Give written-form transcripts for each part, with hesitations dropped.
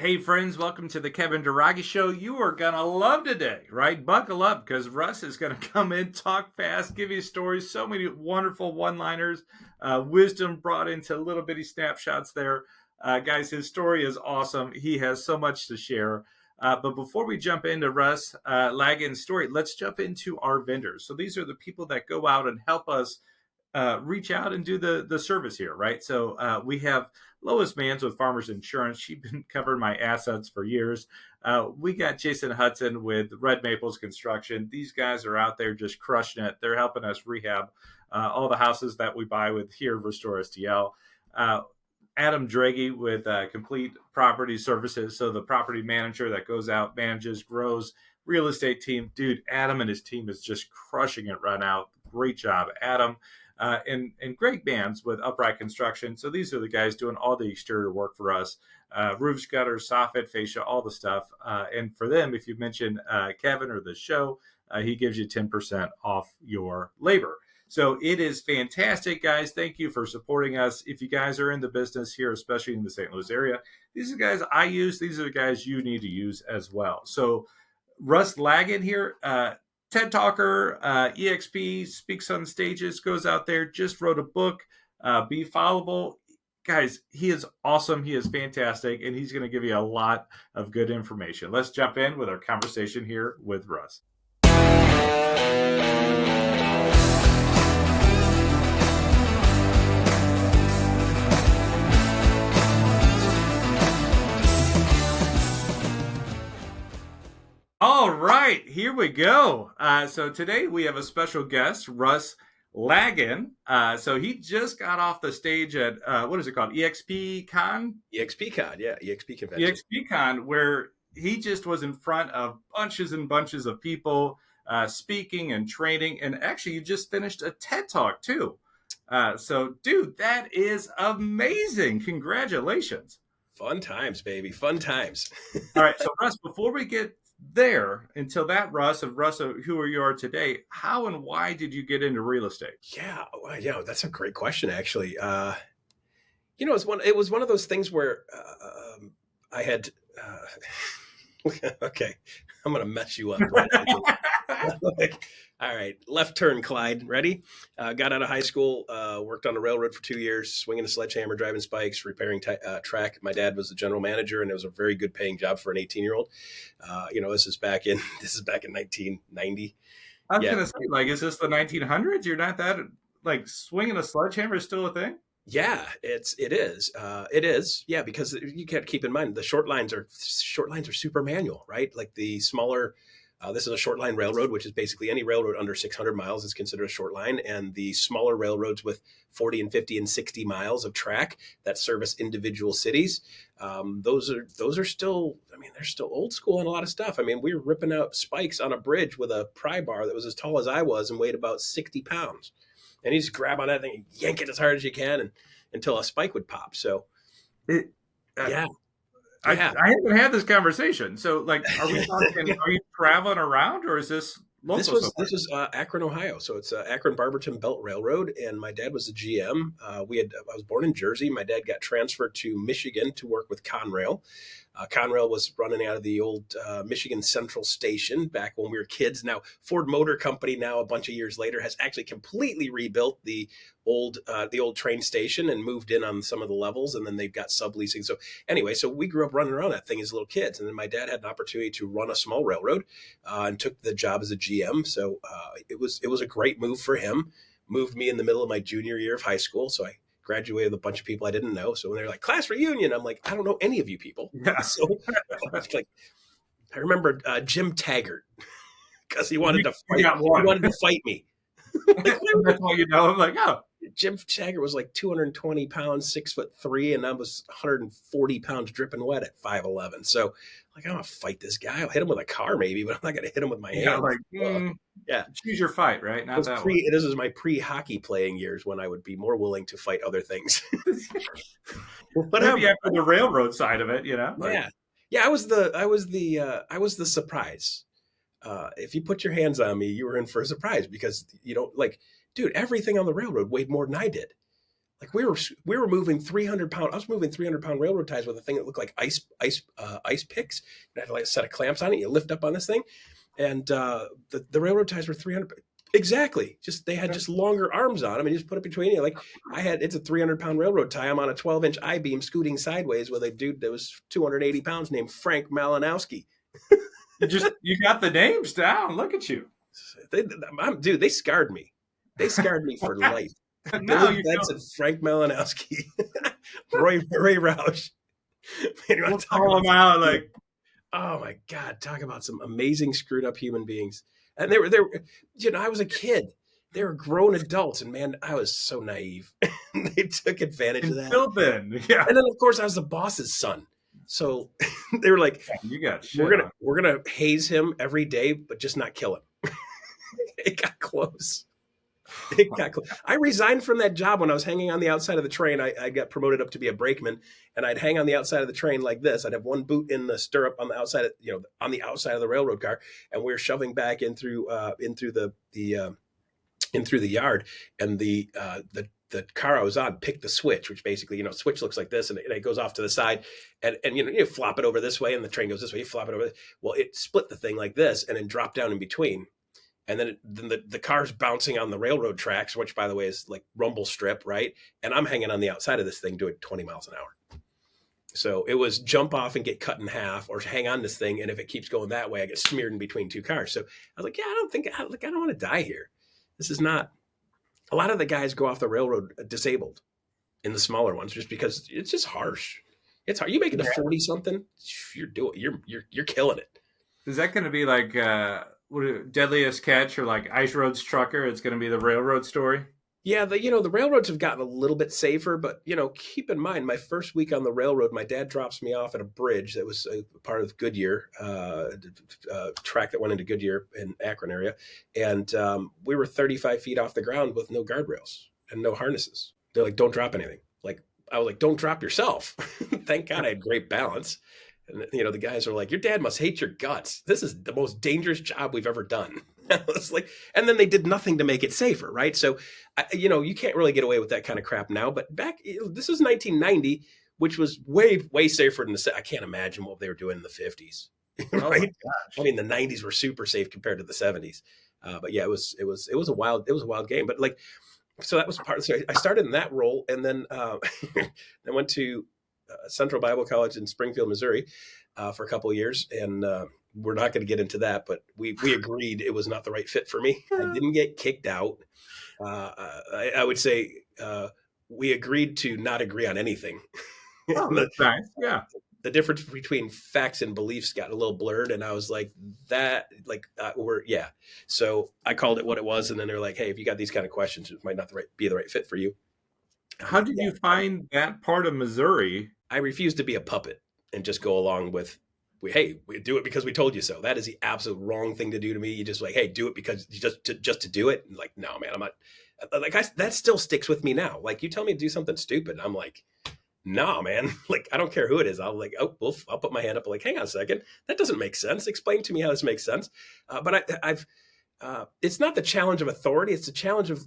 Hey friends, welcome to the Kevin Dairaghi Show. You are gonna love today, right? Buckle up because Russ is gonna come in, talk fast, give you stories, so many wonderful one-liners, wisdom brought into little bitty snapshots there. Guys, his story is awesome. He has so much to share. But before we jump into Russ Lagan's story, let's jump into our vendors. So these are the people that go out and help us reach out and do the service here, right? So we have Lois Mans with Farmers Insurance. She's been covering my assets for years. We got Jason Hudson with Red Maples Construction. These guys are out there just crushing it. They're helping us rehab all the houses that we buy with here Restore STL. Adam Dairaghi with Complete Property Services. So the property manager that goes out, manages, grows real estate team. Dude, Adam and his team is just crushing it right now. Great job, Adam. And great bands with Upright Construction. So these are the guys doing all the exterior work for us, roofs, gutters, soffit, fascia, all the stuff. And for them, if you mention Kevin or the show, he gives you 10% off your labor. So it is fantastic, guys. Thank you for supporting us. If you guys are in the business here, especially in the St. Louis area, these are the guys I use. These are the guys you need to use as well. So Russ Laggan here, TED Talker, EXP, speaks on stages, goes out there, just wrote a book, Be Followable. Guys, he is awesome. He is fantastic, and he's going to give you a lot of good information. Let's jump in with our conversation here with Russ. All right, here we go. So today we have a special guest, Russ Laggan. So he just got off the stage at what is it called? EXP Con? EXP Con, yeah, EXP convention. EXP Con, where he just was in front of bunches and bunches of people speaking and training. And actually, you just finished a TED Talk too. So, dude, that is amazing. Congratulations. Fun times, baby. Fun times. All right. So, Russ, before we get there, until that, Russ, who you are today, how and why did you get into real estate? Yeah, well, that's a great question, actually. It was one of those things where I had. Okay, I'm gonna mess you up. All right, left turn, Clyde. Ready? Got out of high school, worked on the railroad for 2 years, swinging a sledgehammer, driving spikes, repairing track. My dad was the general manager, and it was a very good paying job for an 18-year-old. This is back in 1990. I was gonna say, like, is this the 1900s? You're not that like swinging a sledgehammer is still a thing? Yeah, it is. Yeah, because you got to keep in mind the short lines are super manual, right? Like the smaller. This is a short line railroad, which is basically any railroad under 600 miles is considered a short line. And the smaller railroads with 40 and 50 and 60 miles of track that service individual cities, those are still, they're still old school on a lot of stuff. We were ripping out spikes on a bridge with a pry bar that was as tall as I was and weighed about 60 pounds. And you just grab on that thing and yank it as hard as you can and until a spike would pop. So, yeah. I haven't had this conversation. So, like, are we talking? Are you traveling around, or is this local? This was Akron, Ohio. So it's Akron Barberton Belt Railroad, and my dad was the GM. I was born in Jersey. My dad got transferred to Michigan to work with Conrail. Conrail was running out of the old Michigan Central Station back when we were kids. Now, Ford Motor Company, now a bunch of years later, has actually completely rebuilt the old train station and moved in on some of the levels, and then they've got subleasing. So anyway, so we grew up running around that thing as little kids, and then my dad had an opportunity to run a small railroad and took the job as a GM. So it was a great move for him. Moved me in the middle of my junior year of high school, so I graduated with a bunch of people I didn't know. So when they're like, class reunion, I'm like, I don't know any of you people. Yeah. So I remember Jim Taggart because he wanted to fight me. That's all you know. I'm like, oh. Jim Taggart was like 220 pounds, 6'3", and I was 140 pounds dripping wet at 5'11". So I'm gonna fight this guy. I'll hit him with a car maybe, but I'm not gonna hit him with my hand. Choose your fight, right? Not that one. This is my pre-hockey playing years when I would be more willing to fight other things. But maybe after the railroad side of it, Yeah. I was the surprise. If you put your hands on me, you were in for a surprise because dude, everything on the railroad weighed more than I did. Like we were moving 300 pound. I was moving 300-pound railroad ties with a thing that looked like ice picks. You had like a set of clamps on it. You lift up on this thing, and the railroad ties were 300. Exactly. Just they had just longer arms on them, and you just put it between you. Like it's a 300-pound railroad tie. I'm on a 12-inch I-beam scooting sideways with a dude that was 280 pounds named Frank Malinowski. You got the names down. Look at you. Dude, they scarred me. They scarred me for life. No, Billy Benson, Frank Malinowski, Ray Roush. Man, we'll call them out. Like, oh my God, talk about some amazing screwed up human beings. And they were, I was a kid. They were grown adults, and man, I was so naive. They took advantage of that. Still then, yeah. And then of course I was the boss's son. So they were like, you got we're gonna haze him every day, but just not kill him. It got close. I resigned from that job when I was hanging on the outside of the train. I got promoted up to be a brakeman, and I'd hang on the outside of the train like this. I'd have one boot in the stirrup on the outside of, on the outside of the railroad car, and we were shoving back in through the yard, and the car I was on picked the switch, which basically, switch looks like this, and it goes off to the side, and you flop it over this way, and the train goes this way. You flop it over. Well, it split the thing like this, and then dropped down in between. And then the car's bouncing on the railroad tracks, which, by the way, is like rumble strip, right? And I'm hanging on the outside of this thing doing 20 miles an hour. So it was jump off and get cut in half, or hang on this thing, and if it keeps going that way, I get smeared in between two cars. So I was like, yeah, I don't want to die here. This is not. A lot of the guys go off the railroad disabled in the smaller ones, just because it's just harsh. It's hard. You make it to 40 something, you're killing it. Is that going to be like Deadliest Catch or like Ice Road's Trucker? It's going to be the railroad story. Yeah, the railroads have gotten a little bit safer, but keep in mind, my first week on the railroad, my dad drops me off at a bridge that was a part of Goodyear, track that went into Goodyear in Akron area, and we were 35 feet off the ground with no guardrails and no harnesses. They're like, "Don't drop anything." Like I was like, "Don't drop yourself." Thank God I had great balance. And, the guys are like, "Your dad must hate your guts. This is the most dangerous job we've ever done." It's like, and then they did nothing to make it safer, right? So, you can't really get away with that kind of crap now. But back, this was 1990, which was way, way safer than I can't imagine what they were doing in the 50s, right? I mean, the 90s were super safe compared to the 70s. But yeah, it was a wild game. But like, so that was part. So I started in that role, and then I went to Central Bible College in Springfield, Missouri, for a couple of years, and we're not going to get into that, but we agreed it was not the right fit for me. I didn't get kicked out. I would say we agreed to not agree on anything. Oh, that's nice. Yeah. The difference between facts and beliefs got a little blurred, and I was like, So I called it what it was, and then they're like, "Hey, if you got these kind of questions, it might not be the right fit for you." How did you find that part of Missouri? I refuse to be a puppet and just go along with, "Hey, we do it because we told you so." That is the absolute wrong thing to do to me. You just like, "Hey, do it because just to do it." And like, no, man, I'm not. Like that still sticks with me now. Like you tell me to do something stupid, I'm like, "Nah, man." Like I don't care who it is. I'll like, I'll put my hand up. Like, hang on a second, that doesn't make sense. Explain to me how this makes sense. But I've it's not the challenge of authority. It's the challenge of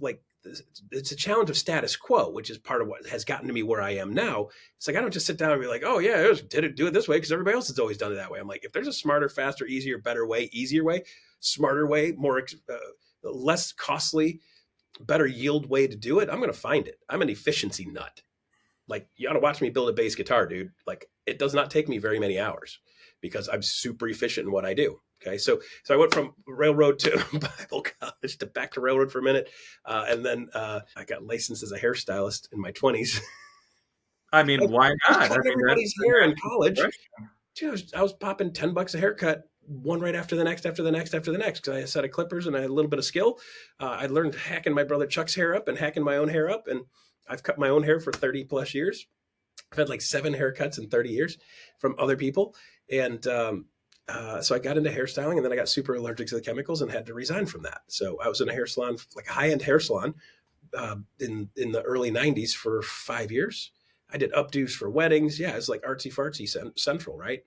it's a challenge of status quo, which is part of what has gotten to me where I am now. It's like, I don't just sit down and be like, "Oh yeah, do it this way because everybody else has always done it that way." I'm like, if there's a smarter, faster, easier, better way, easier way, smarter way, more, less costly, better yield way to do it, I'm going to find it. I'm an efficiency nut. Like you ought to watch me build a bass guitar, dude. Like it does not take me very many hours because I'm super efficient in what I do. Okay, so I went from railroad to Bible college to back to railroad for a minute, and then I got licensed as a hairstylist in my 20s. I mean, why not? Everybody's hair in college. Dude, I was popping $10 a haircut, one right after the next, because I had a set of clippers and I had a little bit of skill. I learned hacking my brother Chuck's hair up and hacking my own hair up, and I've cut my own hair for 30 plus years. I've had like 7 haircuts in 30 years from other people, and so I got into hairstyling, and then I got super allergic to the chemicals and had to resign from that. So I was in a hair salon, like a high-end hair salon, in the early 90s for 5 years. I did updos for weddings. Yeah, it's like artsy fartsy central, right?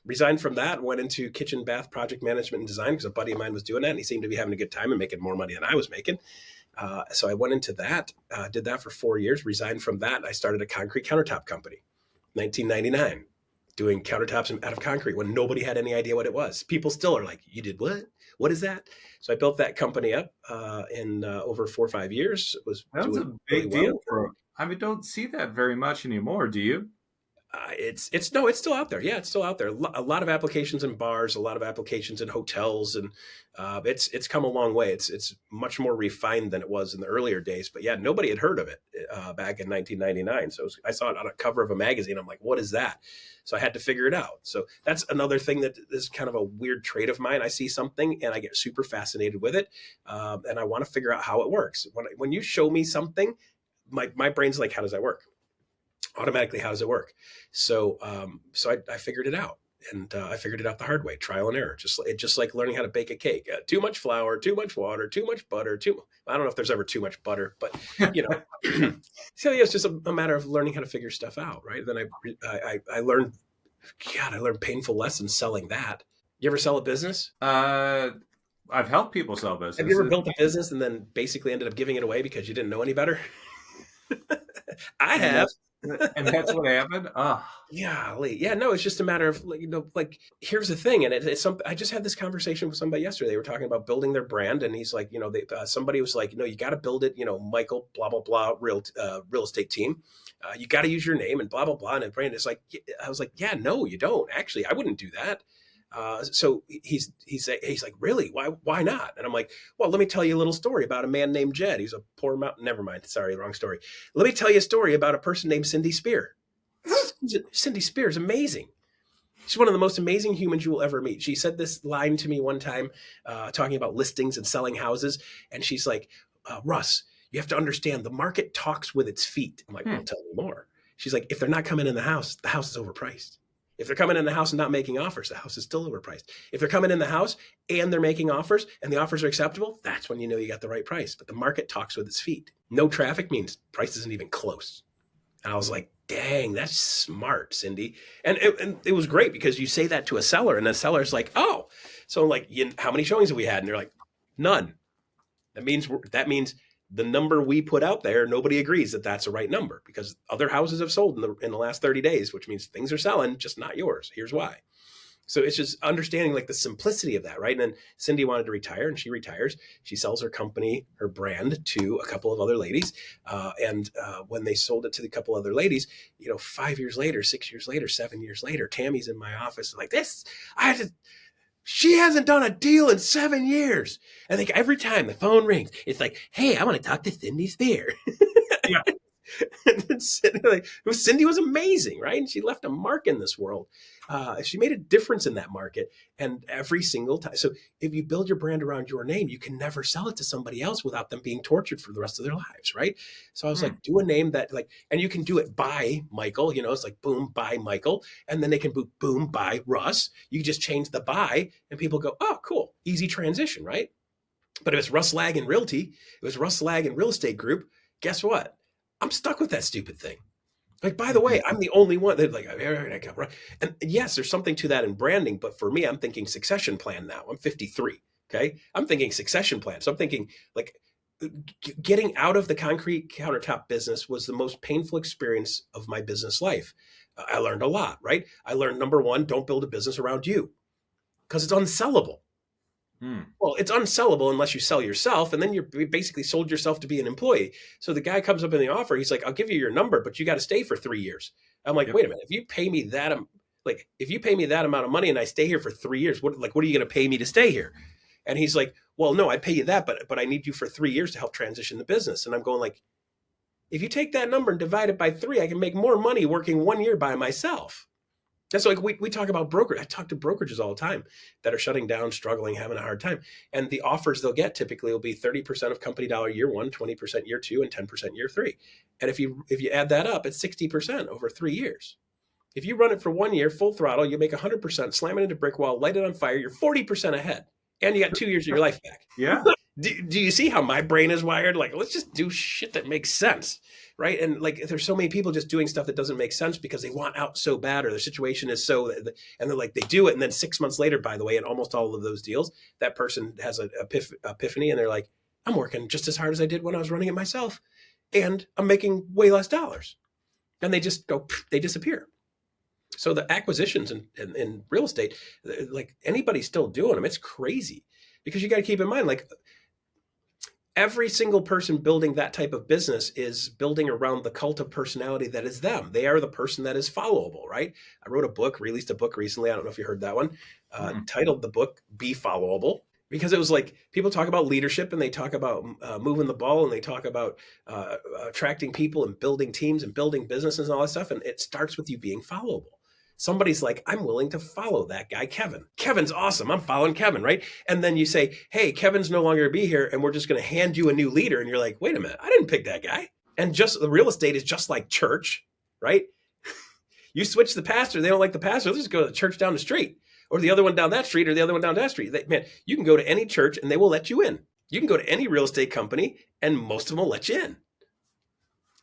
Resigned from that, went into kitchen bath project management and design because a buddy of mine was doing that, and he seemed to be having a good time and making more money than I was making. So I went into that, did that for 4 years, resigned from that. I started a concrete countertop company, 1999, doing countertops out of concrete when nobody had any idea what it was. People still are like, you did what? What is that? So I built that company up in over 4 or 5 years. It was That was doing a really big deal well. for. I mean, don't see that very much anymore, do you? It's no, it's still out there. Yeah, it's still out there. A lot of applications in bars, a lot of applications in hotels, and it's come a long way. It's much more refined than it was in the earlier days. But yeah, nobody had heard of it back in 1999. So I saw it on a cover of a magazine. I'm like, what is that? So I had to figure it out. So that's another thing that is kind of a weird trait of mine. I see something and I get super fascinated with it, and I want to figure out how it works. When you show me something, my brain's like, how does that work? Automatically, how does it work? So I figured it out, and I figured it out the hard way, trial and error. Just like learning how to bake a cake. Too much flour, too much water, too much butter. I don't know if there's ever too much butter, but you know, so yeah, it's just a matter of learning how to figure stuff out, right? Then I learned, God, I learned painful lessons selling that. You ever sell a business? I've helped people sell Have you ever businesses. built a business and then basically ended up giving it away because you didn't know any better? I And have. that's what happened. Oh, Yeah, no, it's just a matter of, like, here's the thing. And it's something, I just had this conversation with somebody yesterday. They were talking about building their brand. And he's like, somebody was like, you got to build it, Michael, blah, blah, blah, real estate team. You got to use your name and blah, blah, blah. And the brand is like, I was like, yeah, no, you don't. Actually, I wouldn't do that. So he's like, really? Why not? And I'm like, well, let me tell you a little story about a man named Jed. He's a poor mountain. Never mind. Sorry, wrong story. Let me tell you a story about a person named Cindy Spear. Cindy Spear is amazing. She's one of the most amazing humans you will ever meet. She said this line to me one time, talking about listings and selling houses. And she's like, Russ, you have to understand the market talks with its feet. I'm like, well, tell me more. She's like, if they're not coming in the house is overpriced. If they're coming in the house and not making offers, the house is still overpriced. If they're coming in the house and they're making offers and the offers are acceptable, that's when you know you got the right price. But the market talks with its feet. No traffic means price isn't even close. And I was like, dang, that's smart, Cindy. And it was great because you say that to a seller and the seller's like, oh. So I'm like, how many showings have we had? And they're like, none. That means the number we put out there, nobody agrees that that's the right number because other houses have sold in the last 30 days, which means things are selling, just not yours. Here's why. So it's just understanding like the simplicity of that, right? And then Cindy wanted to retire and she retires. She sells her company, her brand to a couple of other ladies. And when they sold it to the couple other ladies, 5 years later, 6 years later, 7 years later, Tammy's in my office like this. She hasn't done a deal in 7 years. I think every time the phone rings, it's like, hey, I want to talk to Cindy Spear. yeah. And Cindy was amazing, right? And she left a mark in this world. She made a difference in that market. And every single time. So if you build your brand around your name, you can never sell it to somebody else without them being tortured for the rest of their lives, right? So I was like, do a name that and you can do it by Michael, it's like boom, by Michael. And then they can boom, by Russ. You just change the by and people go, oh, cool. Easy transition, right? But if it's Russ Laggan Realty, it was Russ Laggan Real Estate Group, guess what? I'm stuck with that stupid thing. Like, by the way, I'm the only one that and yes, there's something to that in branding. But for me, I'm thinking succession plan now. I'm 53. Okay. I'm thinking succession plan. So I'm thinking like getting out of the concrete countertop business was the most painful experience of my business life. I learned a lot, right? I learned number one, don't build a business around you because it's unsellable. Well, it's unsellable unless you sell yourself, and then you basically sold yourself to be an employee. So the guy comes up in the offer. He's like, "I'll give you your number, but you got to stay for 3 years." I'm like, "Wait a minute. If you pay me that, amount of money and I stay here for 3 years, what are you going to pay me to stay here?" And he's like, "Well, no, I pay you that, but I need you for 3 years to help transition the business." And I'm going like, if you take that number and divide it by 3, I can make more money working 1 year by myself. That's like we talk about broker. I talk to brokerages all the time that are shutting down, struggling, having a hard time. And the offers they'll get typically will be 30% of company dollar year 1, 20% year 2, and 10% year 3. And if you add that up, it's 60% over 3 years. If you run it for 1 year, full throttle, you make 100%, slam it into brick wall, light it on fire, you're 40% ahead. And you got 2 years of your life back. Yeah. Do you see how my brain is wired? Like, let's just do shit that makes sense, right? And like, there's so many people just doing stuff that doesn't make sense because they want out so bad or their situation is so, and they're like, they do it. And then 6 months later, by the way, in almost all of those deals, that person has an epiphany and they're like, I'm working just as hard as I did when I was running it myself, and I'm making way less dollars. And they just go, they disappear. So the acquisitions in real estate, like anybody's still doing them. It's crazy because you got to keep in mind, like every single person building that type of business is building around the cult of personality that is them. They are the person that is followable, right? I wrote a book, released a book recently. I don't know if you heard that one, titled the book Be Followable, because it was like people talk about leadership and they talk about moving the ball and they talk about attracting people and building teams and building businesses and all that stuff. And it starts with you being followable. Somebody's like, I'm willing to follow that guy, Kevin. Kevin's awesome. I'm following Kevin, right? And then you say, hey, Kevin's no longer going to be here, and we're just going to hand you a new leader. And you're like, wait a minute, I didn't pick that guy. And just the real estate is just like church, right? You switch the pastor, they don't like the pastor, let's just go to the church down the street, or the other one down that street, or the other one down that street. Man, you can go to any church and they will let you in. You can go to any real estate company and most of them will let you in.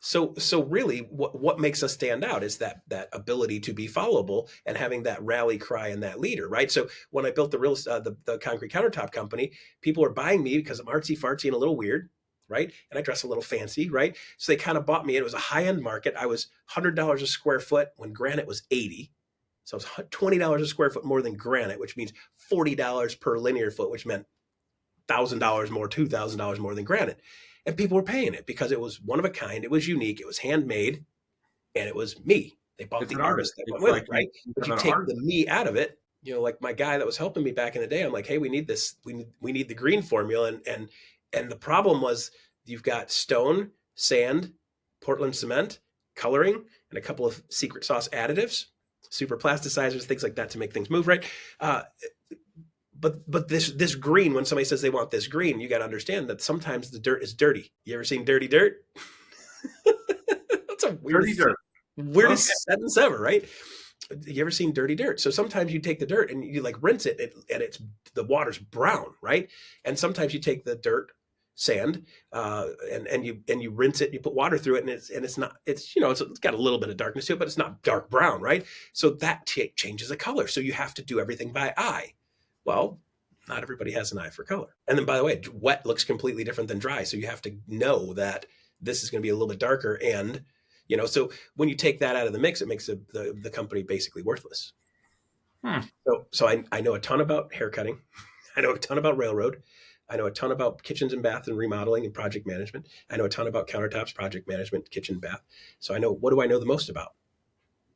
So really, what makes us stand out is that ability to be followable and having that rally cry and that leader, right? So when I built the concrete countertop company, people were buying me because I'm artsy fartsy and a little weird, right? And I dress a little fancy, right? So they kind of bought me. It was a high end market. I was $100 a square foot when granite was $80. So it was $20 a square foot more than granite, which means $40 per linear foot, which meant $1,000 more, $2,000 more than granite. And people were paying it because it was one of a kind. It was unique. It was handmade. And it was me. They bought the artist that went with it, right? But you take the me out of it, like my guy that was helping me back in the day, I'm like, hey, we need this. We need the green formula. And the problem was you've got stone, sand, Portland cement, coloring, and a couple of secret sauce additives, super plasticizers, things like that to make things move, right? But this green, when somebody says they want this green, you got to understand that sometimes the dirt is dirty. You ever seen dirty dirt? That's a weirdest sentence ever, right? You ever seen dirty dirt? So sometimes you take the dirt and you like rinse it, and the water's brown, right? And sometimes you take the dirt, sand, and you rinse it, you put water through it, and it's got a little bit of darkness to it, but it's not dark brown, right? So that changes the color. So you have to do everything by eye. Well, not everybody has an eye for color. And then, by the way, wet looks completely different than dry. So you have to know that this is going to be a little bit darker. And, so when you take that out of the mix, it makes the company basically worthless. So I know a ton about haircutting. I know a ton about railroad. I know a ton about kitchens and bath and remodeling and project management. I know a ton about countertops, project management, kitchen, bath. So what do I know the most about?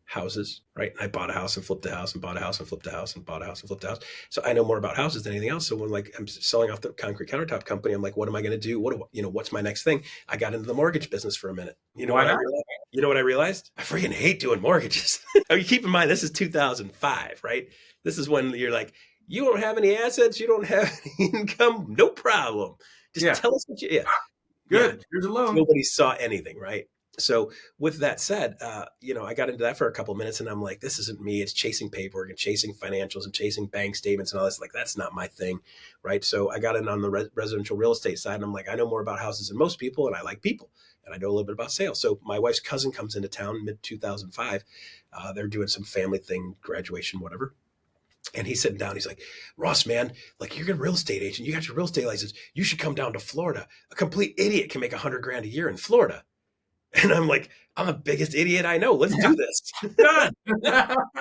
Houses, right? I bought a house and flipped a house and bought a house and flipped a house and bought a house and flipped a house. So I know more about houses than anything else. So when I'm selling off the concrete countertop company, I'm like, what am I going to do? What's my next thing? I got into the mortgage business for a minute. What I realized? I freaking hate doing mortgages. I mean, keep in mind, this is 2005, right? This is when you're like, you don't have any assets, you don't have any income, no problem. Just tell us what you. Yeah, good. Here's a loan. Nobody saw anything, right? So with that said, I got into that for a couple of minutes and I'm like, this isn't me. It's chasing paperwork and chasing financials and chasing bank statements and all this. Like, that's not my thing. Right. So I got in on the residential real estate side and I'm like, I know more about houses than most people and I like people and I know a little bit about sales. So my wife's cousin comes into town mid 2005. They're doing some family thing, graduation, whatever. And he's sitting down. He's like, Russ, man, like, you're a real estate agent. You got your real estate license. You should come down to Florida. A complete idiot can make $100,000 a year in Florida. And I'm like, I'm the biggest idiot I know. Let's do this.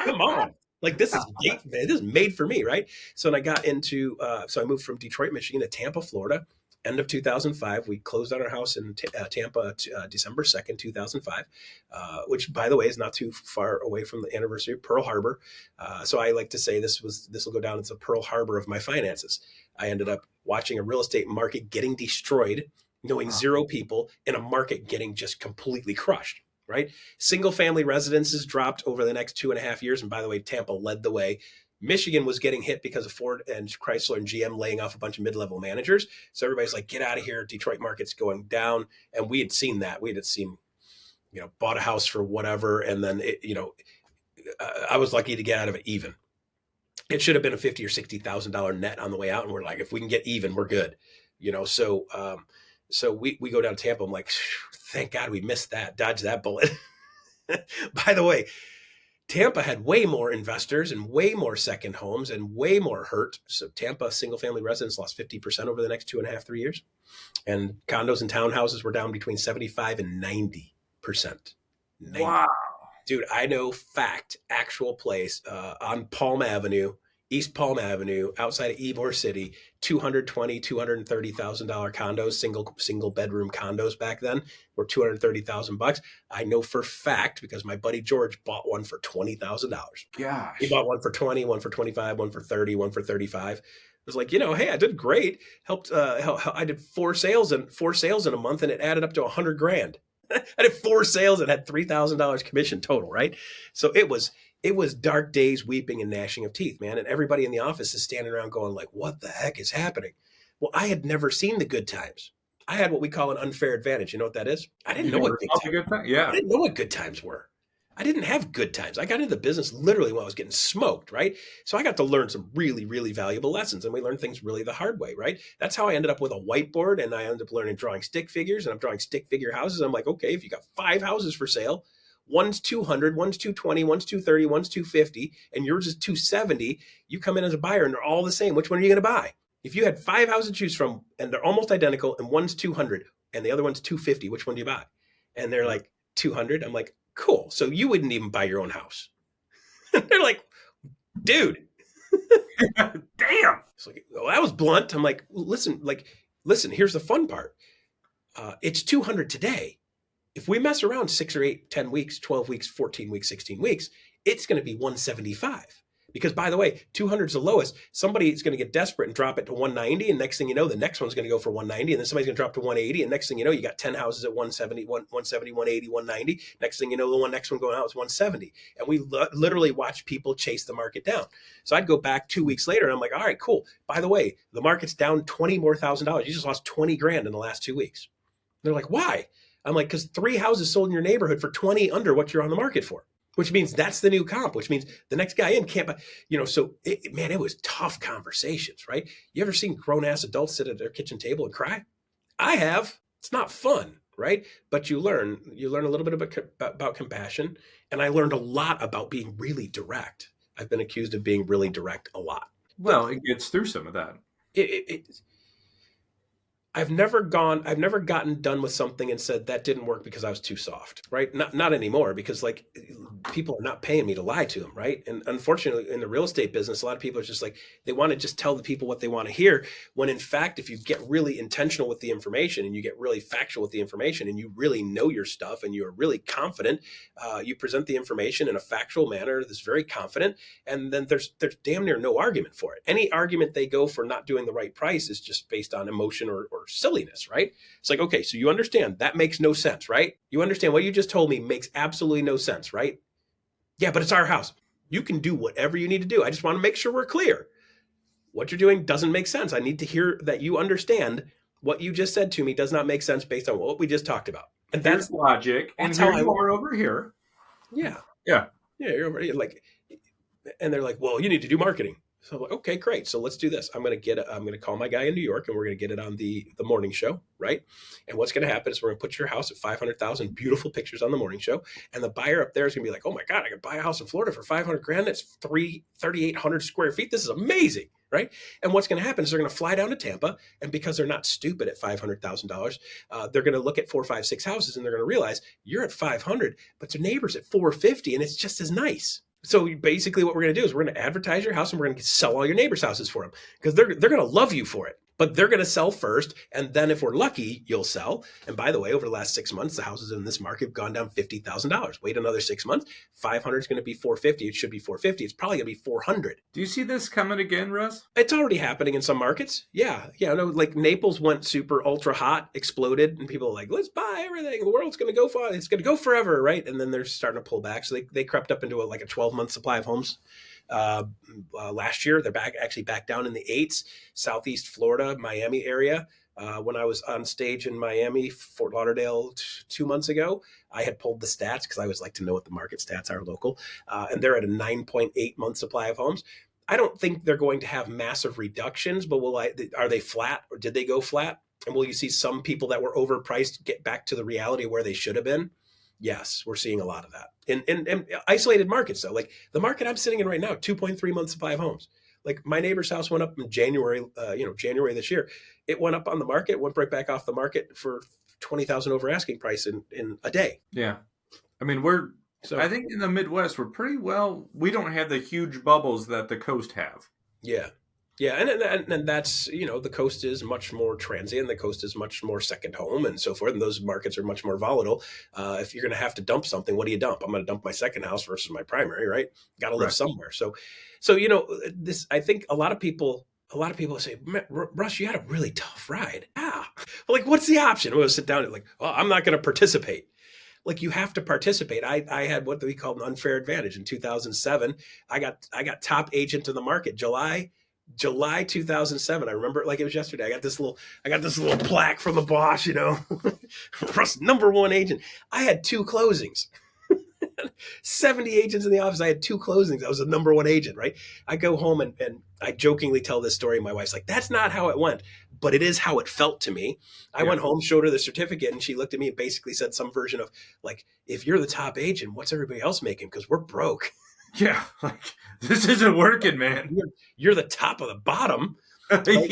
Come on. Like, this is made for me, right? So when I got into, so I moved from Detroit, Michigan to Tampa, Florida, end of 2005. We closed on our house in Tampa, December 2nd, 2005, which, by the way, is not too far away from the anniversary of Pearl Harbor. So I like to say this will go down as the Pearl Harbor of my finances. I ended up watching a real estate market getting destroyed, knowing zero people, in a market getting just completely crushed, right? Single family residences dropped over the next 2.5 years. And by the way, Tampa led the way. Michigan was getting hit because of Ford and Chrysler and GM laying off a bunch of mid-level managers. So everybody's like, get out of here. Detroit market's going down. And we had seen that. We had seen, bought a house for whatever. And then, I was lucky to get out of it even. It should have been a $50,000 or $60,000 net on the way out. And we're like, if we can get even, we're good. So we go down to Tampa. I'm like, thank God we missed that, dodged that bullet. By the way, Tampa had way more investors and way more second homes and way more hurt. So Tampa single family residents lost 50% over the next 2.5, 3 years. And condos and townhouses were down between 75 and 90%. 90. Wow. Dude, I know fact, actual place on Palm Avenue, East Palm Avenue, outside of Ybor City, $220,000, $230,000 condos, single bedroom condos back then were $230,000. I know for fact because my buddy George bought one for $20,000. Gosh. He bought one for 20, one for 25, one for 30, one for 35. It was like, hey, I did great. I did four sales in a month, and it added up to $100,000. I did 4 sales and had $3,000 commission total, right? So it was dark days, weeping and gnashing of teeth, man. And everybody in the office is standing around going like, what the heck is happening? Well, I had never seen the good times. I had what we call an unfair advantage. You know what that is? I didn't know what good times. Yeah. I didn't know what good times were. I didn't have good times. I got into the business literally when I was getting smoked, right? So I got to learn some really, really valuable lessons, and we learned things really the hard way, right? That's how I ended up with a whiteboard, and I ended up learning drawing stick figures, and I'm drawing stick figure houses. I'm like, okay, if you got 5 houses for sale, one's 200, one's 220, one's 230, one's 250, and yours is 270, you come in as a buyer and they're all the same. Which one are you going to buy? If you had 5 houses to choose from and they're almost identical and one's 200 and the other one's 250, which one do you buy? And they're like, 200. I'm like, cool. So you wouldn't even buy your own house. They're like, dude. Damn. It's like, well, that was blunt. I'm like, listen, here's the fun part. It's 200 today. If we mess around 6 or 8, 10 weeks, 12 weeks, 14 weeks, 16 weeks, it's going to be 175. Because by the way, 200 is the lowest. Somebody is going to get desperate and drop it to 190. And next thing you know, the next one's going to go for 190. And then somebody's going to drop to 180. And next thing you know, you got 10 houses at 170, 180, 190. Next thing you know, the next one going out is 170. And we literally watch people chase the market down. So I'd go back 2 weeks later and I'm like, all right, cool. By the way, the market's down $20,000 more. You just lost $20,000 in the last 2 weeks. And they're like, why? I'm like, because 3 houses sold in your neighborhood for 20 under what you're on the market for. Which means that's the new comp, which means the next guy in can't buy, so it was tough conversations, right? You ever seen grown ass adults sit at their kitchen table and cry? I have. It's not fun, right? But you learn a little bit about compassion. And I learned a lot about being really direct. I've been accused of being really direct a lot. Well, it gets through some of that. I've never gotten done with something and said that didn't work because I was too soft, right? Not anymore, because like people are not paying me to lie to them, right? And unfortunately, in the real estate business, a lot of people are just like, they want to just tell the people what they want to hear. When in fact, if you get really intentional with the information and you get really factual with the information and you really know your stuff and you're really confident, you present the information in a factual manner that's very confident, and then there's damn near no argument for it. Any argument they go for not doing the right price is just based on emotion or silliness, right? It's like, okay, so you understand that makes no sense, right? You understand what you just told me makes absolutely no sense, right? Yeah, but it's our house. You can do whatever you need to do. I just want to make sure we're clear. What you're doing doesn't make sense. I need to hear that you understand what you just said to me does not make sense based on what we just talked about. And that's logic. That's and how you are over here. Yeah. Yeah. Yeah, you're over here. Like, and they're like, well, you need to do marketing. So I'm like, okay, great. So let's do this. I'm going to call my guy in New York and we're going to get it on the morning show. Right. And what's going to happen is we're going to put your house at 500,000 beautiful pictures on the morning show. And the buyer up there is going to be like, oh my God, I could buy a house in Florida for 500,000. That's 3,800 square feet. This is amazing. Right. And what's going to happen is they're going to fly down to Tampa. And because they're not stupid at $500,000, they're going to look at 4, 5, 6 houses and they're going to realize you're at 500, but their neighbor's at 450 and it's just as nice. So basically what we're going to do is we're going to advertise your house and we're going to sell all your neighbors' houses for them because they're going to love you for it. But they're going to sell first. And then if we're lucky, you'll sell. And by the way, over the last 6 months, the houses in this market have gone down $50,000. Wait another 6 months. 500 is going to be 450. It should be 450. It's probably going to be 400. Do you see this coming again, Russ? It's already happening in some markets. Yeah. No, like Naples went super ultra hot, exploded. And people are like, let's buy everything. The world's going to go far. It's going to go forever. Right. And then they're starting to pull back. So they crept up into a 12-month supply of homes. Last year, they're back down in the 8s, Southeast Florida, Miami area. When I was on stage in Miami, Fort Lauderdale 2 months ago, I had pulled the stats because I always like to know what the market stats are local. And they're at a 9.8 month supply of homes. I don't think they're going to have massive reductions, but are they flat or did they go flat? And will you see some people that were overpriced get back to the reality of where they should have been? Yes, we're seeing a lot of that in isolated markets though. Like the market I'm sitting in right now, 2.3 months supply of homes. Like my neighbor's house went up in January, January this year. It went up on the market, went right back off the market for 20,000 over asking price in a day. Yeah. I mean, I So think in the Midwest, we don't have the huge bubbles that the coast have. yeah. Yeah, and that's, the coast is much more transient. The coast is much more second home and so forth. And those markets are much more volatile. If you're going to have to dump something, what do you dump? I'm going to dump my second house versus my primary, right? Got to live Right. somewhere. This, I think a lot of people say, Russ, you had a really tough ride. Yeah. Well, like, what's the option? We'll sit down and like, well, I'm not going to participate. Like you have to participate. I had what we call an unfair advantage in 2007. I got top agent in the market. July 2007. I remember it like it was yesterday. I got this little plaque from the boss, Russ, number one agent. I had two closings. 70 agents in the office. I had two closings. I was the number one agent, right? I go home and I jokingly tell this story. My wife's like, that's not how it went, but it is how it felt to me. I Yeah. went home, showed her the certificate, and she looked at me and basically said some version of like, if you're the top agent, what's everybody else making? Because we're broke. Yeah. Like, this isn't working, man. You're the top of the bottom. Right?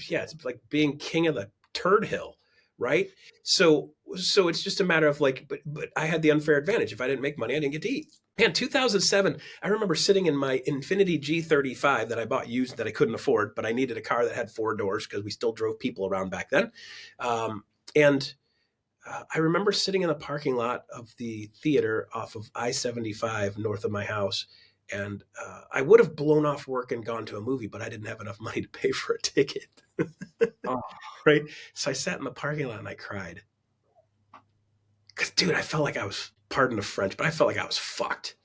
Yeah. It's like being king of the turd hill, right? So it's just a matter of like, but I had the unfair advantage. If I didn't make money, I didn't get to eat. Man, 2007, I remember sitting in my Infiniti G35 that I bought used that I couldn't afford, but I needed a car that had four doors because we still drove people around back then. And I remember sitting in the parking lot of the theater off of I-75 north of my house. And I would have blown off work and gone to a movie, but I didn't have enough money to pay for a ticket. Oh, Right. So I sat in the parking lot and I cried. Because, dude, I felt like I was, pardon the French, but I felt like I was fucked.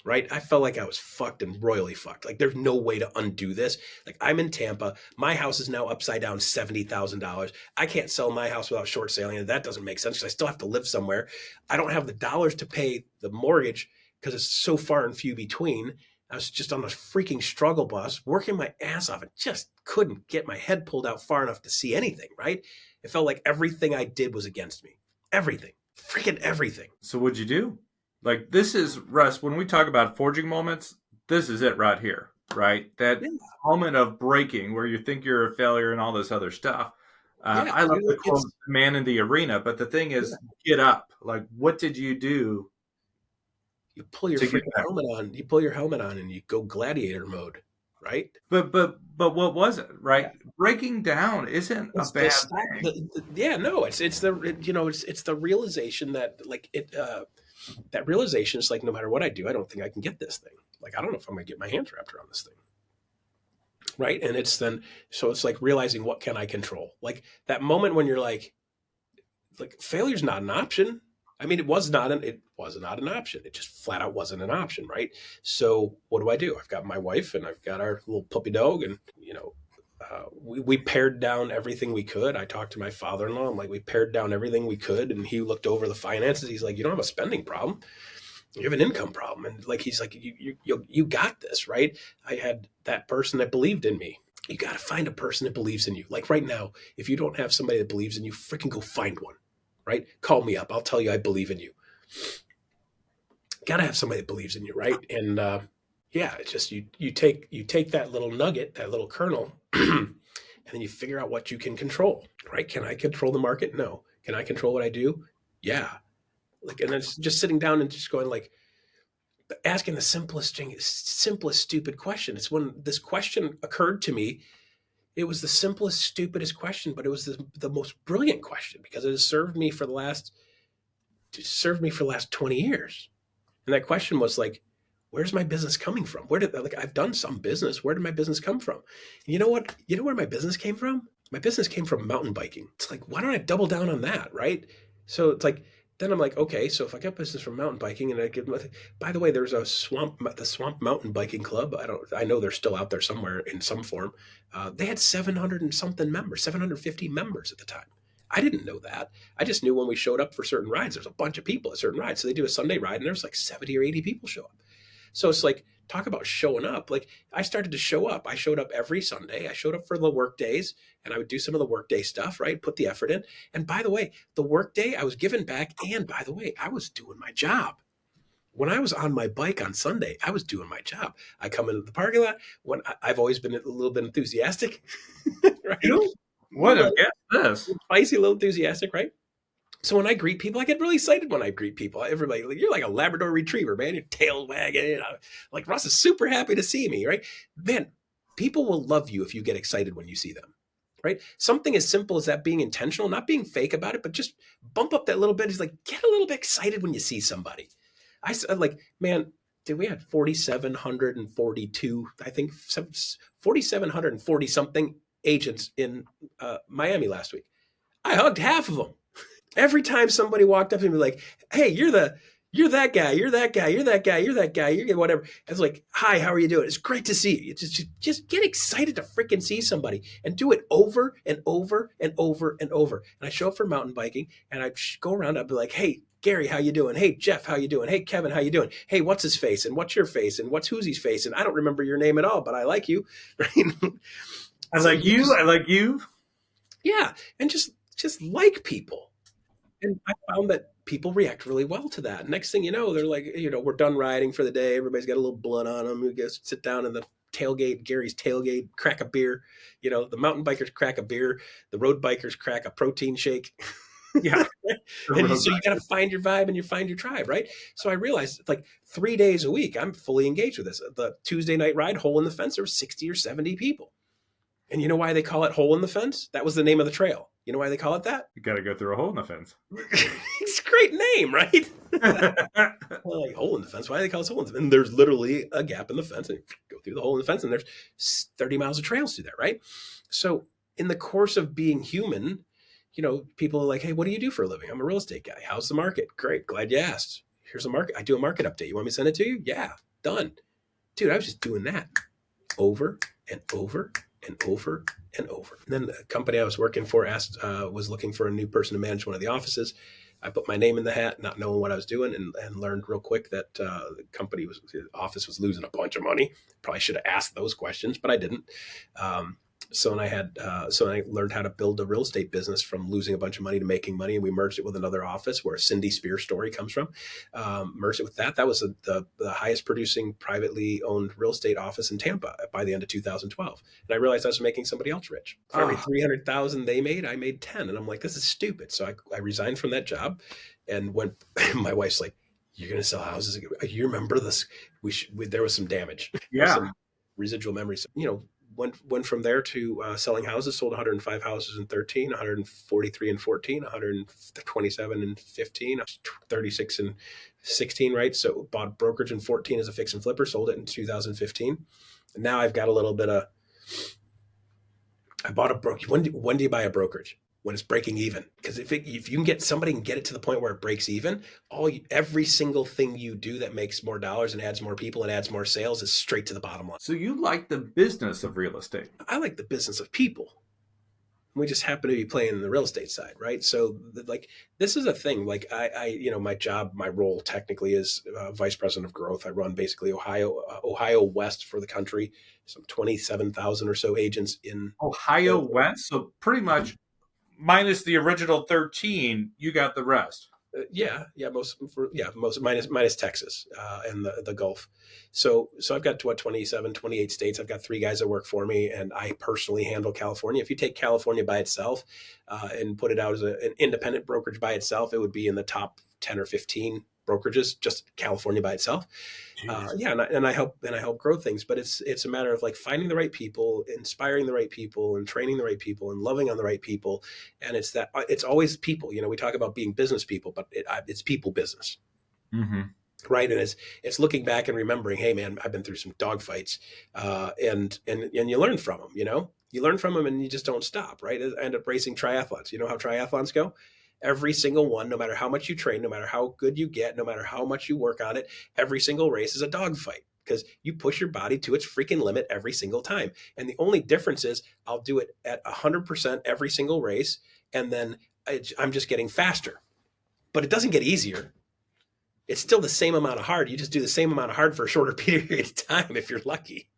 Right. I felt like I was fucked and royally fucked. Like there's no way to undo this. Like I'm in Tampa. My house is now upside down $70,000. I can't sell my house without short selling it. That doesn't make sense because I still have to live somewhere. I don't have the dollars to pay the mortgage because it's so far and few between. I was just on a freaking struggle bus, working my ass off and just couldn't get my head pulled out far enough to see anything, right? It felt like everything I did was against me. Everything. Freaking everything. so what'd you do? Like, this is, Russ, when we talk about forging moments, this is it right here, right? That Yeah. moment of breaking where you think you're a failure and all this other stuff. Yeah. I love the quote, It's, man in the arena, but the thing yeah. is, get up. Like, what did you do You pull your to get freaking back? helmet on. You pull your helmet on and you go gladiator mode, right? But what was it, right? Yeah. Breaking down isn't a It's bad this. thing. Yeah, no, it's the realization that like that realization is like no matter what I do, I don't think I can get this thing. Like I don't know if I'm gonna get my hands wrapped around this thing, right? And it's like realizing what can I control. Like that moment when you're like failure's not an option. I mean, it was not an option. It just flat out wasn't an option, right? So what do? I've got my wife and I've got our little puppy dog, and we pared down everything we could. I talked to my father-in-law. I'm like, we pared down everything we could, and he looked over the finances. He's like, you don't have a spending problem. You have an income problem, and like he's like, you got this, right? I had that person that believed in me. You got to find a person that believes in you. Like right now, if you don't have somebody that believes in you, freaking go find one. Right? Call me up. I'll tell you I believe in you. Got to have somebody that believes in you, right? And yeah, it's just you take that little nugget, that little kernel, and then you figure out what you can control, right? Can I control the market? No. Can I control what I do? Yeah. Like, and then it's just sitting down and just going like, asking the simplest stupid question. It's when this question occurred to me. It was the simplest, stupidest question, but it was the most brilliant question because it has served me for the last 20 years. And that question was like, where's my business coming from? I've done some business. Where did my business come from? And you know what? You know where my business came from? My business came from mountain biking. It's like, why don't I double down on that? Right. So it's like, then I'm like, okay, so if I got business from mountain biking and I get, by the way, there's the Swamp Mountain Biking Club. I know they're still out there somewhere in some form. They had 700 and something members, 750 members at the time. I didn't know that. I just knew when we showed up for certain rides, there's a bunch of people at certain rides. So they do a Sunday ride and there's like 70 or 80 people show up. So it's like, talk about showing up. Like I started to show up. I showed up every Sunday. I showed up for the work days and I would do some of the work day stuff, right? Put the effort in. And by the way, the work day I was giving back. And by the way, I was doing my job. When I was on my bike on Sunday, I was doing my job. I come into the parking lot when I've always been a little bit enthusiastic, right? You would have guessed this. Spicy, a little enthusiastic, right? So when I greet people, I get really excited when I greet people. Everybody, like, you're like a Labrador retriever, man. Your tail wagging. You know? Like Russ is super happy to see me, right? Man, people will love you if you get excited when you see them, right? Something as simple as that being intentional, not being fake about it, but just bump up that little bit. Is like, get a little bit excited when you see somebody. I like, man, dude, we had 4,742, I think 4,740 something agents in Miami last week. I hugged half of them. Every time somebody walked up to me like, hey, you're that guy, you're that guy, you're that guy, you're that guy, you're whatever. I was like, hi, how are you doing? It's great to see you. Just get excited to freaking see somebody and do it over and over and over and over. And I show up for mountain biking and I go around, I'd be like, hey, Gary, how you doing? Hey, Jeff, how you doing? Hey, Kevin, how you doing? Hey, what's his face? And what's your face? And what's Who's face? And I don't remember your name at all, but I like you. Right? I like you. I like you. Yeah. And just like people. And I found that people react really well to that. Next thing you know, they're like, we're done riding for the day. Everybody's got a little blood on them. We just sit down in the tailgate, Gary's tailgate, crack a beer. The mountain bikers crack a beer. The road bikers crack a protein shake. Yeah. And so you got to find your vibe and you find your tribe, right? So I realized like 3 days a week, I'm fully engaged with this. The Tuesday night ride, Hole in the Fence, there were 60 or 70 people. And you know why they call it Hole in the Fence? That was the name of the trail. You know why they call it that? You got to go through a hole in the fence. It's a great name, right? Well, like Hole in the Fence. Why do they call it Hole in the Fence? And there's literally a gap in the fence, and you go through the hole in the fence, and there's 30 miles of trails through there, right? So in the course of being human, people are like, hey, what do you do for a living? I'm a real estate guy. How's the market? Great. Glad you asked. Here's a market. I do a market update. You want me to send it to you? Yeah. Done. Dude, I was just doing that over and over and over and over. And then the company I was working for was looking for a new person to manage one of the offices. I put my name in the hat, not knowing what I was doing, and learned real quick that the office was losing a bunch of money. Probably should have asked those questions, but I didn't. So I learned how to build a real estate business from losing a bunch of money to making money. And we merged it with another office where Cindy Spear story comes from. Merged it with that. That was the highest producing privately owned real estate office in Tampa by the end of 2012. And I realized I was making somebody else rich. For every 300,000 they made, I made 10. And I'm like, this is stupid. So I resigned from that job and went, my wife's like, you're going to sell houses? You remember this? There was some damage. Yeah. Some residual memories. Went from there to selling houses, sold 105 houses in 13, 143 in 14, 127 in 15, 36 in 16, right? So bought brokerage in 14 as a fix and flipper, sold it in 2015. And now I've got a little bit of, I bought a brokerage. When do you buy a brokerage? When it's breaking even. Because if you can get somebody and get it to the point where it breaks even, every single thing you do that makes more dollars and adds more people and adds more sales is straight to the bottom line. So you like the business of real estate? I like the business of people. We just happen to be playing in the real estate side, right? So this is a thing. Like my job, my role technically is vice president of growth. I run basically Ohio West for the country. Some 27,000 or so agents in Ohio West. So pretty much minus the original 13, you got the rest. Most minus Texas and the Gulf. So I've got 27, 28 states. I've got 3 guys that work for me, and I personally handle California. If you take California by itself and put it out as an independent brokerage by itself, it would be in the top 10 or 15 brokerages, just California by itself. And I help grow things, but it's a matter of like finding the right people, inspiring the right people, and training the right people, and loving on the right people. And it's always people. We talk about being business people, but it's people business, right? And it's looking back and remembering, hey man, I've been through some dog fights, and you learn from them. You learn from them, and you just don't stop, right? I end up racing triathlons. You know how triathlons go? Every single one, no matter how much you train, no matter how good you get, no matter how much you work on it, every single race is a dogfight because you push your body to its freaking limit every single time. And the only difference is I'll do it at 100% every single race, and then I'm just getting faster. But it doesn't get easier. It's still the same amount of hard. You just do the same amount of hard for a shorter period of time if you're lucky.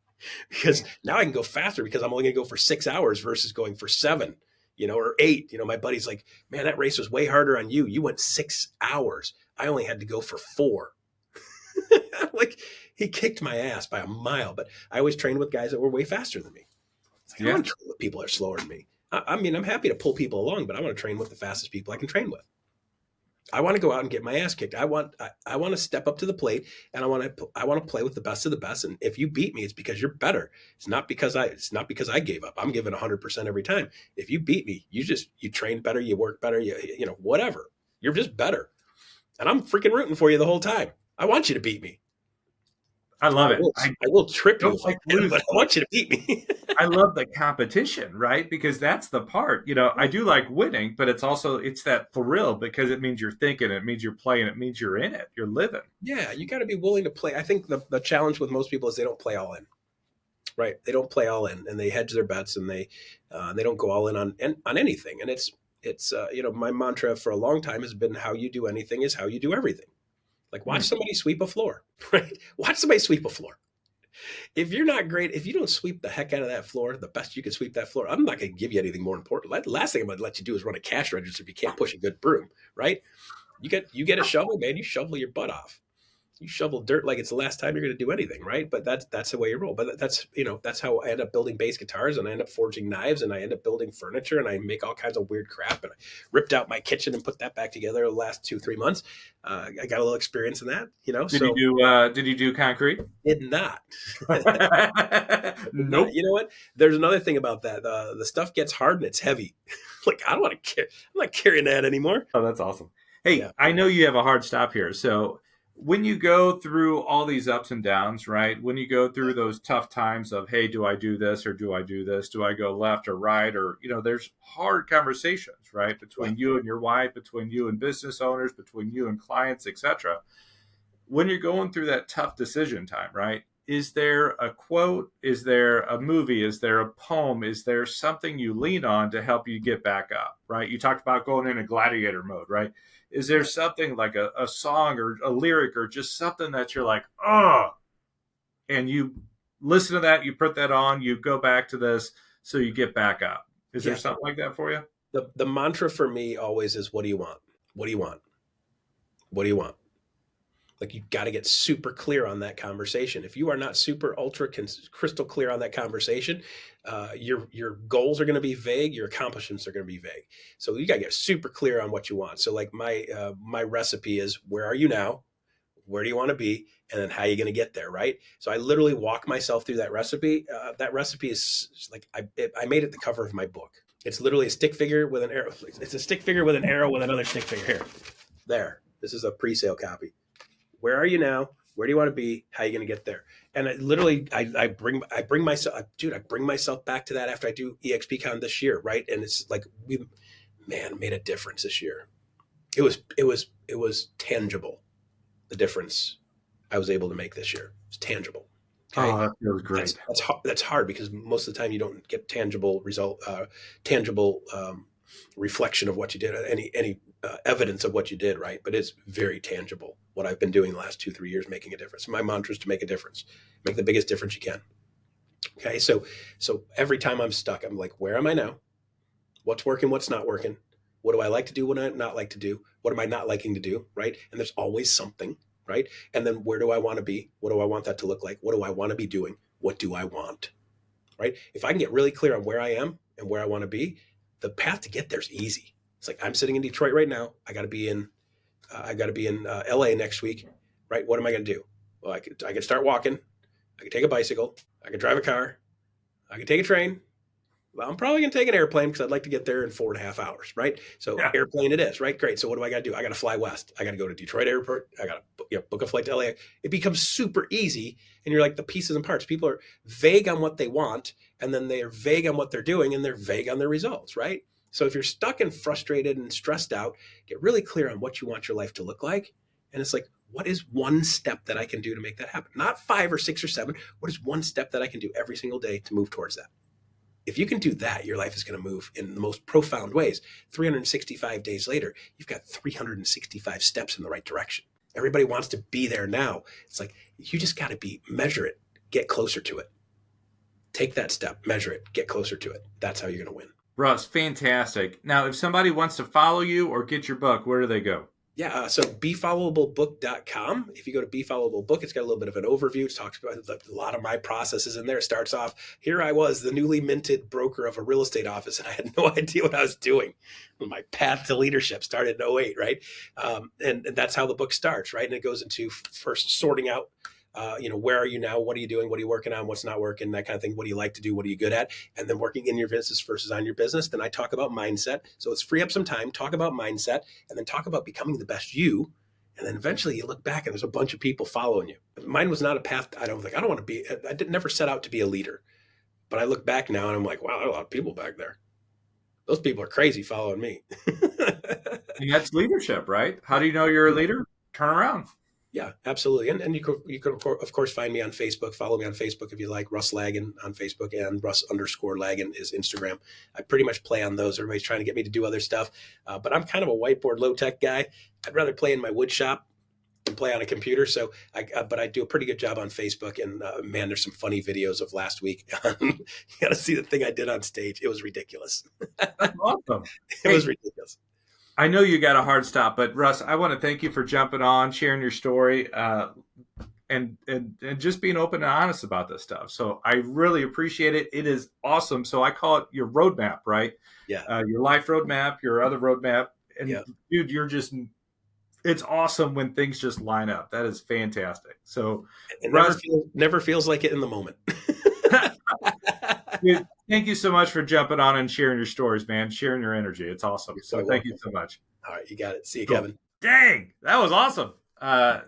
Because now I can go faster because I'm only going to go for 6 hours versus going for 7, or 8. My buddy's like, man, that race was way harder on you. You went 6 hours. I only had to go for 4. Like, he kicked my ass by a mile, but I always trained with guys that were way faster than me. I don't want to train with people that are slower than me. I mean, I'm happy to pull people along, but I want to train with the fastest people I can train with. I want to go out and get my ass kicked. I want to step up to the plate, and I want to play with the best of the best. And if you beat me, it's because you're better. It's not because I gave up. I'm giving 100% every time. If you beat me, you train better, you work better, you know, whatever. You're just better. And I'm freaking rooting for you the whole time. I want you to beat me. I love it. I will trip you, like but I want you to beat me. I love the competition, right? Because that's the part, I do like winning, but it's that thrill because it means you're thinking, it means you're playing, it means you're in it, you're living. Yeah, you got to be willing to play. I think the challenge with most people is they don't play all in, right? They don't play all in, and they hedge their bets, and they don't go all in on anything. And it's my mantra for a long time has been, how you do anything is how you do everything. Like, watch somebody sweep a floor, right? Watch somebody sweep a floor. If you're not great, if you don't sweep the heck out of that floor, the best you can sweep that floor, I'm not going to give you anything more important. The last thing I'm going to let you do is run a cash register if you can't push a good broom, right? You get a shovel, man. You shovel your butt off. You shovel dirt like it's the last time you're going to do anything, right? But that's the way you roll. But that's how I end up building bass guitars, and I end up forging knives, and I end up building furniture, and I make all kinds of weird crap. And I ripped out my kitchen and put that back together the last 2-3 months. I got a little experience in that, Did you do concrete? Did not. Nope. You know what? There's another thing about that. The stuff gets hard and it's heavy. Like, I don't want to carry. I'm not carrying that anymore. Oh, that's awesome. Hey, yeah. I know you have a hard stop here, so when you go through all these ups and downs, right? When you go through those tough times of, hey, do I do this or do I do this? Do I go left or right? Or, there's hard conversations, right? Between you and your wife, between you and business owners, between you and clients, etc. When you're going through that tough decision time, right? Is there a quote? Is there a movie? Is there a poem? Is there something you lean on to help you get back up, right? You talked about going into gladiator mode, right? Is there something like a song or a lyric or just something that you're like, oh, and you listen to that, you put that on, you go back to this, so you get back up? Is there something like that for you? The mantra for me always is, what do you want? What do you want? What do you want? Like, you got to get super clear on that conversation. If you are not super ultra crystal clear on that conversation, your goals are going to be vague. Your accomplishments are going to be vague. So you got to get super clear on what you want. So like my recipe is, where are you now? Where do you want to be? And then how are you going to get there? Right. So I literally walk myself through that recipe. That recipe is like, I made it the cover of my book. It's literally a stick figure with an arrow. It's a stick figure with an arrow with another stick figure here. There. This is a pre-sale copy. Where are you now? Where do you want to be? How are you going to get there? And I bring myself back to that after I do EXPCon this year, right? And it's like, we made a difference this year. It was tangible. The difference I was able to make this year. It's tangible. Okay? Oh, that feels great. That's hard because most of the time you don't get tangible reflection of what you did, any evidence of what you did, right? But it's very tangible. What I've been doing the last 2-3 years, making a difference. My mantra is to make a difference, make the biggest difference you can. Okay, so every time I'm stuck, I'm like, where am I now? What's working? What's not working? What do I like to do? What do I not like to do? What am I not liking to do? Right? And there's always something, right? And then where do I want to be? What do I want that to look like? What do I want to be doing? What do I want? Right? If I can get really clear on where I am and where I want to be, the path to get there is easy. It's like, I'm sitting in Detroit right now. I got to be in LA next week, right? What am I going to do? Well, I could start walking. I could take a bicycle. I could drive a car. I could take a train. Well, I'm probably going to take an airplane because I'd like to get there in 4.5 hours, right? So Airplane it is, right? Great. So what do I got to do? I got to fly west. I got to go to Detroit airport. I got to book a flight to LA. It becomes super easy. And you're like the pieces and parts. People are vague on what they want, and then they are vague on what they're doing, and they're vague on their results, right? So if you're stuck and frustrated and stressed out, get really clear on what you want your life to look like. And it's like, what is one step that I can do to make that happen? Not 5 or 6 or 7. What is one step that I can do every single day to move towards that? If you can do that, your life is going to move in the most profound ways. 365 days later, you've got 365 steps in the right direction. Everybody wants to be there now. It's like, you just got to measure it, get closer to it. Take that step, measure it, get closer to it. That's how you're going to win. Russ, fantastic. Now, if somebody wants to follow you or get your book, where do they go? Yeah, so befollowable.book.com. If you go to Be Followable Book, it's got a little bit of an overview. It talks about a lot of my processes in there. It starts off, here I was, the newly minted broker of a real estate office, and I had no idea what I was doing. My path to leadership started in '08, right? And that's how the book starts, right? And it goes into first sorting out, where are you now? What are you doing? What are you working on? What's not working? That kind of thing. What do you like to do? What are you good at? And then working in your business versus on your business. Then I talk about mindset. So let's free up some time, talk about mindset, and then talk about becoming the best you. And then eventually you look back and there's a bunch of people following you. Mine was not a path. I don't want to be, I did never set out to be a leader, but I look back now and I'm like, wow, there are a lot of people back there. Those people are crazy following me. And that's leadership, right? How do you know you're a leader? Turn around. Yeah, absolutely. And you could of course find me on Facebook. Follow me on Facebook if you like. Russ Lagan on Facebook, and Russ_Lagan is Instagram. I pretty much play on those. Everybody's trying to get me to do other stuff, but I'm kind of a whiteboard low tech guy. I'd rather play in my wood shop than play on a computer. So but I do a pretty good job on Facebook. And man, there's some funny videos of last week. You got to see the thing I did on stage. It was ridiculous. That's awesome. It was ridiculous. I know you got a hard stop, but Russ, I want to thank you for jumping on, sharing your story, and just being open and honest about this stuff. So I really appreciate it. It is awesome. So I call it your roadmap, right? Yeah. Your life roadmap, your other roadmap, and Yeah. dude, it's awesome when things just line up. That is fantastic. So It Russ, never feels like it in the moment. dude, thank you so much for jumping on and sharing your stories, man. Sharing your energy. It's awesome. You're So quite thank you welcome. so much. All right, you got it. See you, Cool. Kevin. Dang, that was awesome.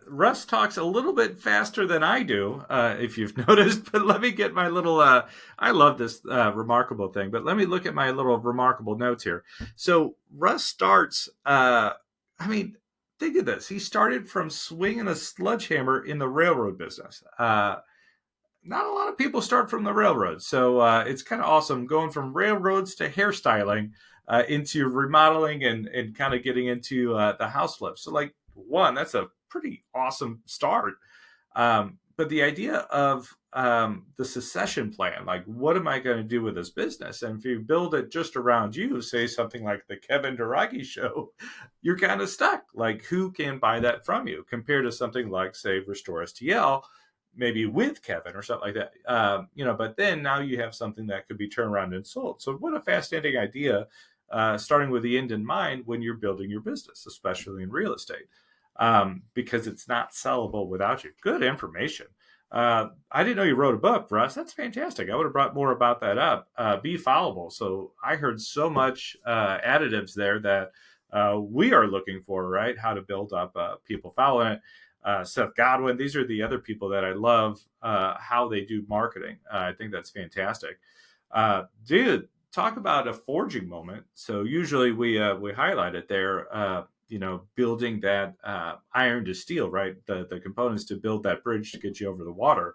Russ talks a little bit faster than I do, if you've noticed, but let me get my little, I love this remarkable thing, but let me look at my little remarkable notes here. So Russ starts, think of this. He started from swinging a sledgehammer in the railroad business. Not a lot of people start from the railroad. So it's kind of awesome going from railroads to hairstyling into remodeling and kind of getting into the house flips. So that's a pretty awesome start. But the idea of the succession plan, like what am I going to do with this business? And if you build it just around you, say something like the Kevin Dairaghi Show, you're kind of stuck. Like who can buy that from you compared to something like, say, Restore STL, maybe with Kevin or something like that. But then now you have something that could be turned around and sold. So what a fascinating idea, starting with the end in mind when you're building your business, especially in real estate, because it's not sellable without you. Good information. I didn't know you wrote a book, Russ. That's fantastic. I would have brought more about that up. Be followable. So I heard so much additives there that we are looking for, right? How to build up people following it. Seth Godwin. These are the other people that I love, how they do marketing. I think that's fantastic. Dude, talk about a forging moment. So usually we highlight it there, building that iron to steel, right? The components to build that bridge to get you over the water.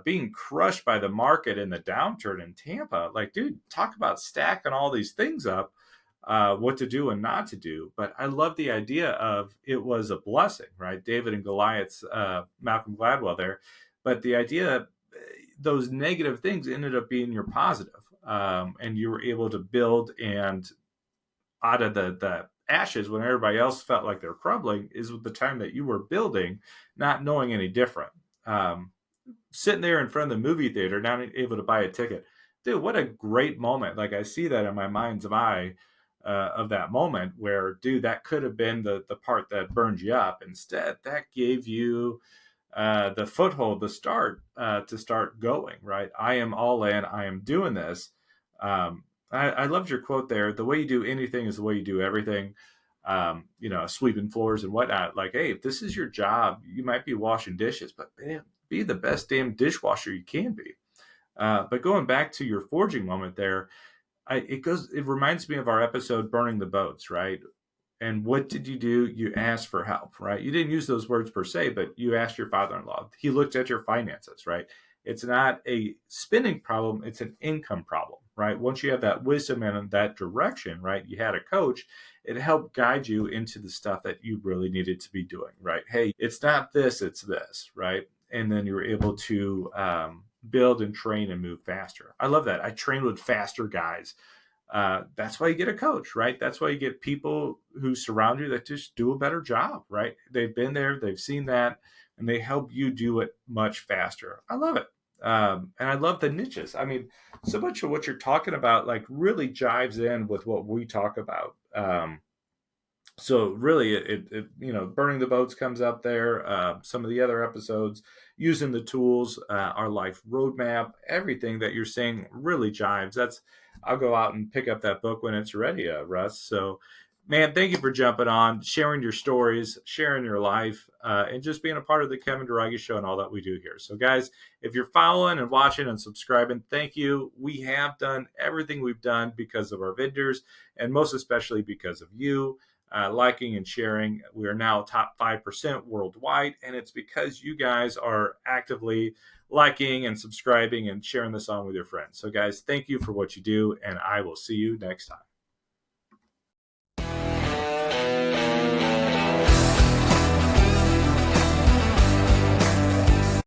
Being crushed by the market and the downturn in Tampa. Like, dude, talk about stacking all these things up. What to do and not to do. But I love the idea of it was a blessing, right? David and Goliath's Malcolm Gladwell there. But the idea, those negative things ended up being your positive. And you were able to build, and out of the ashes when everybody else felt like they're crumbling is the time that you were building, not knowing any different. Sitting there in front of the movie theater, not able to buy a ticket. Dude, what a great moment. Like I see that in my mind's eye. Of that moment where, dude, that could have been the part that burned you up. Instead, that gave you the foothold, the start to start going, right? I am all in. I am doing this. I loved your quote there. The way you do anything is the way you do everything. Sweeping floors and whatnot. Like, hey, if this is your job, you might be washing dishes, but man, be the best damn dishwasher you can be. But going back to your forging moment there, it reminds me of our episode Burning the Boats, right? And what did you do? You asked for help, right? You didn't use those words per se, but you asked your father-in-law. He looked at your finances, right? It's not a spending problem, it's an income problem. right? Once you have that wisdom and that direction, right? You had a coach, it helped guide you into the stuff that you really needed to be doing, right? Hey, it's not this, it's this, right? And then you were able to build and train and move faster. I love that. I train with faster guys. That's why you get a coach, right? That's why you get people who surround you that just do a better job, right? They've been there, they've seen that, and they help you do it much faster. I love it. And I love the niches. I mean, so much of what you're talking about like really jives in with what we talk about. So really, burning the boats comes up there. Some of the other episodes, using the tools, our life roadmap, everything that you're saying really jives. I'll go out and pick up that book when it's ready, Russ. So, man, thank you for jumping on, sharing your stories, sharing your life, and just being a part of the Kevin Dairaghi Show and all that we do here. So, guys, if you're following and watching and subscribing, thank you. We have done everything we've done because of our vendors, and most especially because of you. Liking and sharing. We are now top 5% worldwide, and it's because you guys are actively liking and subscribing and sharing this on with your friends. So, guys, thank you for what you do, and I will see you next time.